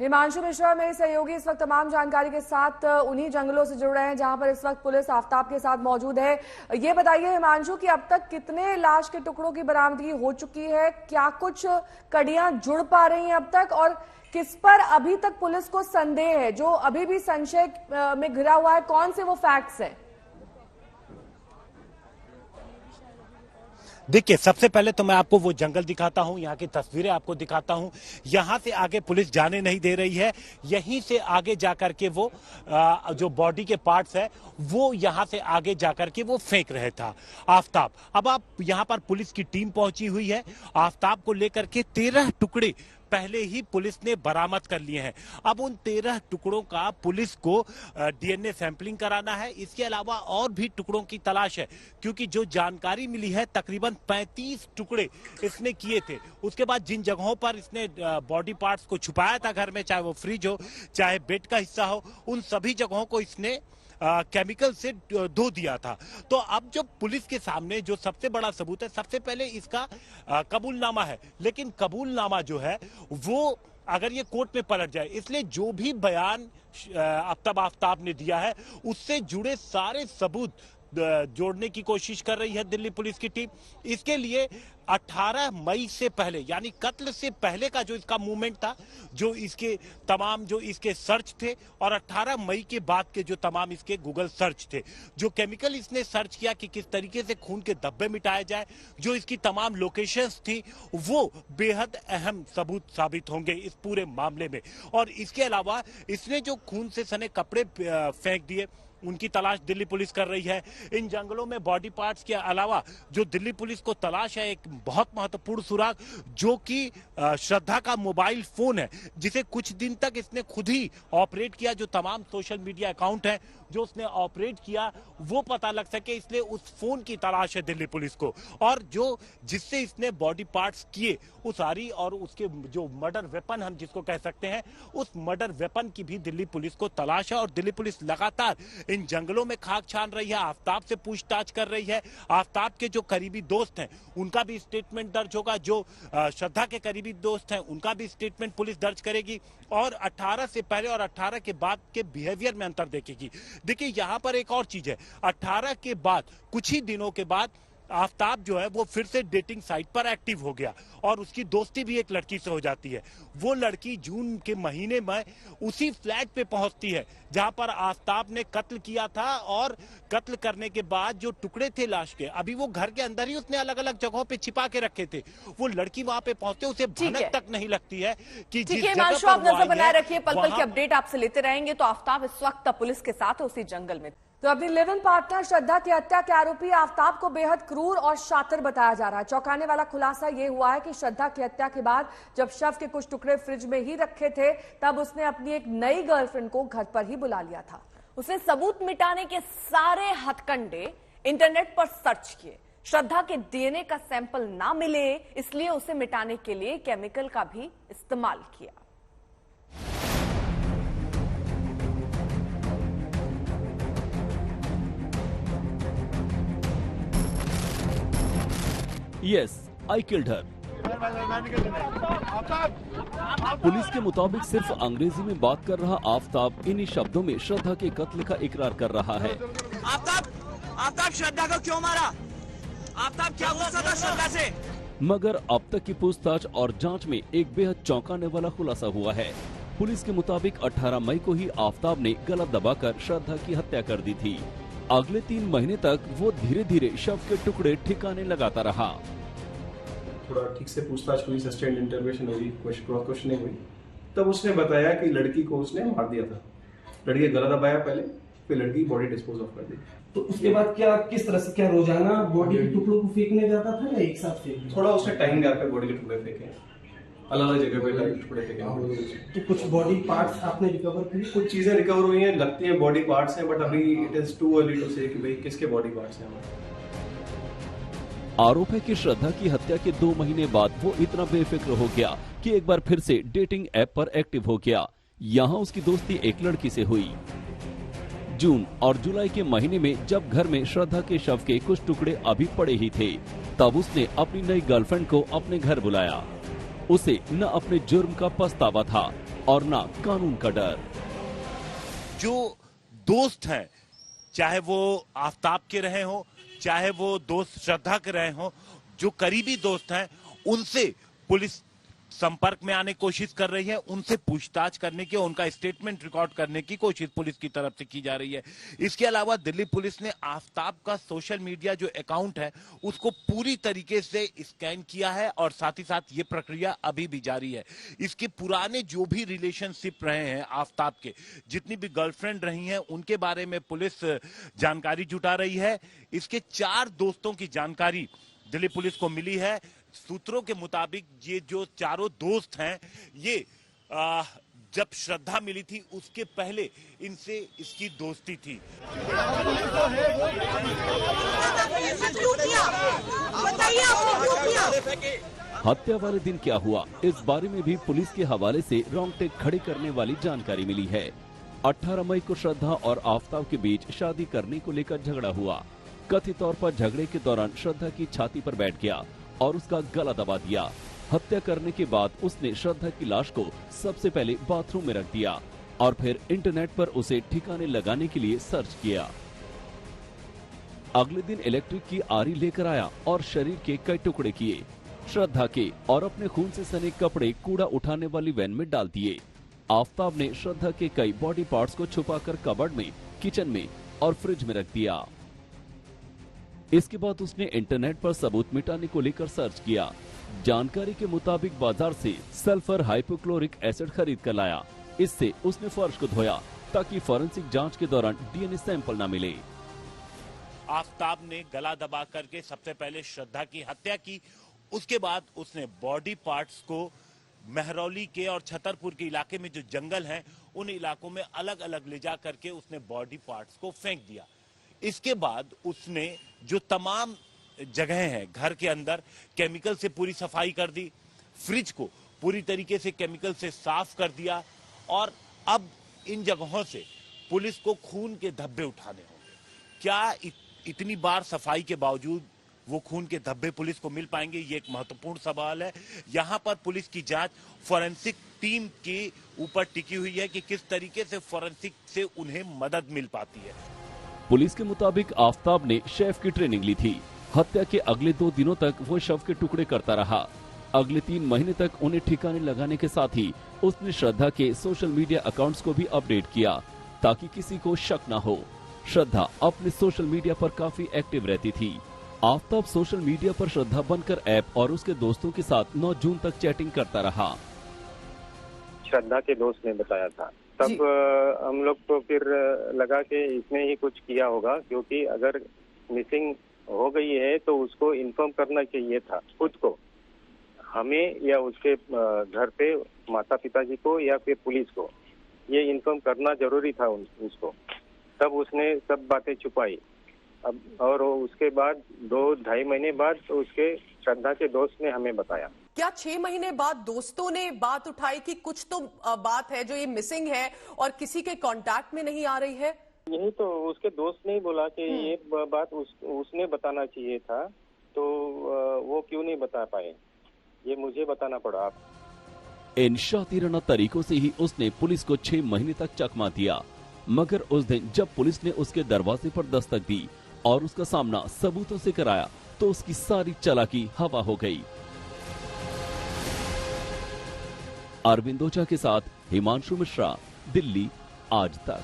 हिमांशु मिश्रा मेरे सहयोगी इस वक्त तमाम जानकारी के साथ उन्हीं जंगलों से जुड़ रहे हैं जहां पर इस वक्त पुलिस आफ्ताब के साथ मौजूद है। ये बताइए हिमांशु कि अब तक कितने लाश के टुकड़ों की बरामदगी हो चुकी है, क्या कुछ कड़ियां जुड़ पा रही हैं अब तक, और किस पर अभी तक पुलिस को संदेह है, जो अभी भी संशय में घिरा हुआ है, कौन से वो फैक्ट्स हैं? देखिए, सबसे पहले तो मैं आपको वो जंगल दिखाता हूं, यहाँ की तस्वीरें आपको दिखाता हूं। यहाँ से आगे पुलिस जाने नहीं दे रही है, यहीं से आगे जाकर के वो जो बॉडी के पार्ट्स है वो यहाँ से आगे जाकर के वो फेंक रहे था आफ्ताब। अब आप यहाँ पर पुलिस की टीम पहुंची हुई है, आफ्ताब को लेकर के 13 टुकड़े पहले ही पुलिस ने बरामद कर लिए हैं। अब उन 13 टुकड़ों का पुलिस को डीएनए सैंपलिंग कराना है। इसके अलावा और भी टुकड़ों की तलाश है, क्योंकि जो जानकारी मिली है तकरीबन 35 टुकड़े इसने किए थे। उसके बाद जिन जगहों पर इसने बॉडी पार्ट्स को छुपाया था घर में, चाहे वो फ्रिज हो चाहे बेड का हिस्सा हो, उन सभी जगहों को इसने केमिकल से धो दिया था। तो अब जो पुलिस के सामने जो सबसे बड़ा सबूत है, सबसे पहले इसका कबूलनामा है। लेकिन कबूलनामा जो है वो अगर ये कोर्ट में पलट जाए, इसलिए जो भी बयान आफ्ताब ने दिया है उससे जुड़े सारे सबूत जोड़ने की कोशिश कर रही है दिल्ली पुलिस की टीम। इसके लिए 18 मई से पहले, यानी कत्ल से पहले का जो इसका मूवमेंट था, जो इसके तमाम जो इसके सर्च थे, और 18 मई के बाद के जो तमाम इसके गूगल सर्च थे, जो केमिकल इसने सर्च किया कि किस तरीके से खून के धब्बे मिटाए जाए, जो इसकी तमाम लोकेशंस थी, वो बेहद अहम सबूत साबित होंगे इस पूरे मामले में। और इसके अलावा इसने जो खून से सने कपड़े फेंक दिए, उनकी तलाश दिल्ली पुलिस कर रही है। इन जंगलों में बॉडी पार्ट्स के अलावा जो दिल्ली पुलिस को तलाश है, एक बहुत महत्वपूर्ण सुराग, जो कि श्रद्धा का मोबाइल फोन है, जिसे कुछ दिन तक इसने खुद ही ऑपरेट किया। जो तमाम सोशल मीडिया अकाउंट है जो उसने ऑपरेट किया वो पता लग सके, इसलिए उस फोन की तलाश है दिल्ली पुलिस को। और जो जिससे इसने बॉडी पार्ट्स किए उस सारी, और उसके जो मर्डर वेपन हम जिसको कह सकते हैं, उस मर्डर वेपन की भी दिल्ली पुलिस को तलाश है। और दिल्ली पुलिस लगातार इन जंगलों में खाक छान रही है, आफ्ताब से पूछताछ कर रही है। आफ्ताब के जो करीबी दोस्त हैं उनका भी स्टेटमेंट दर्ज होगा, जो श्रद्धा के करीबी दोस्त हैं उनका भी स्टेटमेंट पुलिस दर्ज करेगी, और 18 से पहले और 18 के बाद के बिहेवियर में अंतर देखेगी। देखिए, यहां पर एक और चीज है, 18 के बाद कुछ ही दिनों के बाद आफ्ताब जो है वो फिर से डेटिंग साइट पर एक्टिव हो गया, और उसकी दोस्ती भी एक लड़की से हो जाती है। वो लड़की जून के महीने में उसी फ्लैट पे पहुंचती है जहां पर आफ्ताब ने कत्ल किया था, और कत्ल करने के बाद जो टुकड़े थे लाश के, अभी वो घर के अंदर ही उसने अलग अलग जगहों पे छिपा के रखे थे। वो लड़की वहां पे पहुंचते उसे भनक तक नहीं लगती है कि जिस जगह पर आप नजर बनाए रखिए, पल पल की अपडेट आपसे लेते रहेंगे। तो आफ्ताब इस वक्त पुलिस के साथ है उसी जंगल में। तो अपनी लिव इन पार्टनर श्रद्धा की हत्या के आरोपी आफ्ताब को बेहद क्रूर और शातिर बताया जा रहा है। चौंकाने वाला खुलासा यह हुआ है कि श्रद्धा की हत्या के बाद जब शव के कुछ टुकड़े फ्रिज में ही रखे थे, तब उसने अपनी एक नई गर्लफ्रेंड को घर पर ही बुला लिया था। उसने सबूत मिटाने के सारे हथकंडे इंटरनेट पर सर्च किए। श्रद्धा के डीएनए का सैंपल ना मिले, इसलिए उसे मिटाने के लिए केमिकल का भी इस्तेमाल किया। Yes, I killed her. Police के मुताबिक सिर्फ अंग्रेजी में बात कर रहा आफ्ताब इन्हीं शब्दों में श्रद्धा के कत्ल का इकरार कर रहा है। आफ्ताब श्रद्धा को क्यों मारा? आफ्ताब क्या गुस्सा था श्रद्धा से? मगर अब तक की पूछताछ और जांच में एक बेहद चौंकाने वाला खुलासा हुआ है। पुलिस के मुताबिक 18 मई को ही आफ्ताब ने गला दबाकर श्रद्धा की हत्या कर दी थी। अगले 3 महीने तक वो धीरे धीरे शव के टुकड़े ठिकाने लगाता रहा। थोड़ा ठीक से पूछताछ हुई, सस्टेन्ड इंटरोगेशन हुई, क्रॉस क्वेश्चनिंग हुई, तब उसने बताया कि लड़की को उसने मार दिया था। लड़की का गला दबाया पहले, फिर लड़की बॉडी डिस्पोज ऑफ कर दी। तो उसके बाद क्या, किस तरह से, क्या रोजाना बॉडी के टुकड़ों को फेंकने जाता था या एक साथ फेंक? थोड़ा उसने टाइम गैप पे बॉडी के टुकड़े फेंके, अलग अलग जगह पे टुकड़े फेंके। तो कुछ बॉडी पार्ट्स आपने रिकवर किए? कुछ चीजें रिकवर हुई हैं, लगती हैं बॉडी पार्ट्स हैं, बट अभी it is too early to say कि भाई किसके बॉडी पार्ट्स हैं। आरोप है कि श्रद्धा की हत्या के 2 महीने बाद वो इतना बेफिक्र हो गया कि एक बार फिर से डेटिंग ऐप पर एक्टिव हो गया। यहाँ उसकी दोस्ती एक लड़की से हुई। जून और जुलाई के महीने में जब घर में श्रद्धा के शव के कुछ टुकड़े अभी पड़े ही थे, तब उसने अपनी नई गर्लफ्रेंड को अपने घर बुलाया। उसे न अपने जुर्म का पछतावा था और ना कानून का डर। जो दोस्त हैं, चाहे वो आफताब के रहे हो, चाहे वो दोस्त श्रद्धा के रहे हो, जो करीबी दोस्त हैं, उनसे पुलिस संपर्क में आने की कोशिश कर रही है, उनसे पूछताछ करने की, उनका स्टेटमेंट रिकॉर्ड करने की कोशिश पुलिस की तरफ से की जा रही है। इसके अलावा दिल्ली पुलिस ने आफताब का सोशल मीडिया जो अकाउंट है उसको पूरी तरीके से स्कैन किया है और साथ ही साथ ये प्रक्रिया अभी भी जारी है। इसके पुराने जो भी रिलेशनशिप रहे हैं आफताब के, जितनी भी गर्लफ्रेंड रही हैं, उनके बारे में पुलिस जानकारी जुटा रही है। इसके 4 दोस्तों की जानकारी दिल्ली पुलिस को मिली है। सूत्रों के मुताबिक ये जो चारों दोस्त हैं, ये जब श्रद्धा मिली थी उसके पहले इनसे इसकी दोस्ती थी। हत्या वाले दिन क्या हुआ, इस बारे में भी पुलिस के हवाले से रोंगटे खड़े करने वाली जानकारी मिली है। 18 मई को श्रद्धा और आफताब के बीच शादी करने को लेकर झगड़ा हुआ। कथित तौर पर झगड़े के दौरान श्रद्धा की छाती पर बैठ गया और उसका गला दबा दिया। हत्या करने के बाद उसने श्रद्धा की लाश को सबसे पहले बाथरूम में रख दिया और फिर इंटरनेट पर उसे ठिकाने लगाने के लिए सर्च किया। अगले दिन इलेक्ट्रिक की आरी लेकर आया और शरीर के कई टुकड़े किए। श्रद्धा के और अपने खून से सने कपड़े कूड़ा उठाने वाली वैन में डाल दिए। आफताब ने श्रद्धा के कई बॉडी पार्ट्स को छुपाकर कबर्ड में, किचन में और फ्रिज में रख दिया। इसके बाद उसने इंटरनेट पर सबूत मिटाने को लेकर सर्च किया। जानकारी के मुताबिक बाजार से सल्फर हाइपोक्लोरिक एसिड खरीद कर लाया। इससे उसने फर्श को धोया ताकि फॉरेंसिक जांच के दौरान डीएनए सैंपल न मिले। आफताब ने गला दबा करके सबसे पहले श्रद्धा की हत्या की। उसके बाद उसने बॉडी पार्ट्स को महरौली के और छतरपुर के इलाके में जो जंगल हैं, उन इलाकों में अलग अलग ले जा करके उसने बॉडी पार्ट्स को फेंक दिया। इसके बाद उसने जो तमाम जगह हैं घर के अंदर, केमिकल से पूरी सफाई कर दी। फ्रिज को पूरी तरीके से केमिकल से साफ कर दिया और अब इन जगहों से पुलिस को खून के धब्बे उठाने होंगे। क्या इतनी बार सफाई के बावजूद वो खून के धब्बे पुलिस को मिल पाएंगे, ये एक महत्वपूर्ण सवाल है। यहाँ पर पुलिस की जांच फॉरेंसिक टीम के ऊपर टिकी हुई है कि किस तरीके से फॉरेंसिक से उन्हें मदद मिल पाती है। पुलिस के मुताबिक आफताब ने शेफ की ट्रेनिंग ली थी। हत्या के अगले 2 दिनों तक वो शव के टुकड़े करता रहा। अगले 3 महीने तक उन्हें ठिकाने लगाने के साथ ही उसने श्रद्धा के सोशल मीडिया अकाउंट्स को भी अपडेट किया ताकि किसी को शक न हो। श्रद्धा अपने सोशल मीडिया पर काफी एक्टिव रहती थी। आफताब सोशल मीडिया पर श्रद्धा बनकर ऐप और उसके दोस्तों के साथ 9 जून तक चैटिंग करता रहा। श्रद्धा के दोस्त ने बताया था, तब हम लोग को फिर लगा कि इसने ही कुछ किया होगा, क्योंकि अगर मिसिंग हो गई है तो उसको इन्फॉर्म करना चाहिए था खुद को, हमें या उसके घर पे माता पिताजी को या फिर पुलिस को। ये इन्फॉर्म करना जरूरी था उसको, तब उसने सब बातें छुपाई। अब और उसके बाद 2-2.5 महीने बाद तो उसके श्रद्धा के दोस्त ने हमें बताया। क्या 6 महीने बाद दोस्तों ने बात उठाई कि कुछ तो बात है जो ये मिसिंग है और किसी के कांटेक्ट में नहीं आ रही है? यही तो उसके दोस्त ने ही बोला कि ये बात उसने बताना चाहिए था, तो वो क्यों नहीं बता पाए, ये मुझे बताना पड़ा। इन शातिराना तरीकों से ही उसने पुलिस को 6 महीने तक चकमा दिया। मगर उस दिन जब पुलिस ने उसके दरवाजे पर दस्तक दी और उसका सामना सबूतों से कराया तो उसकी सारी चालाकी हवा हो गई। अरविंद ओझा के साथ हिमांशु मिश्रा, दिल्ली आज तक।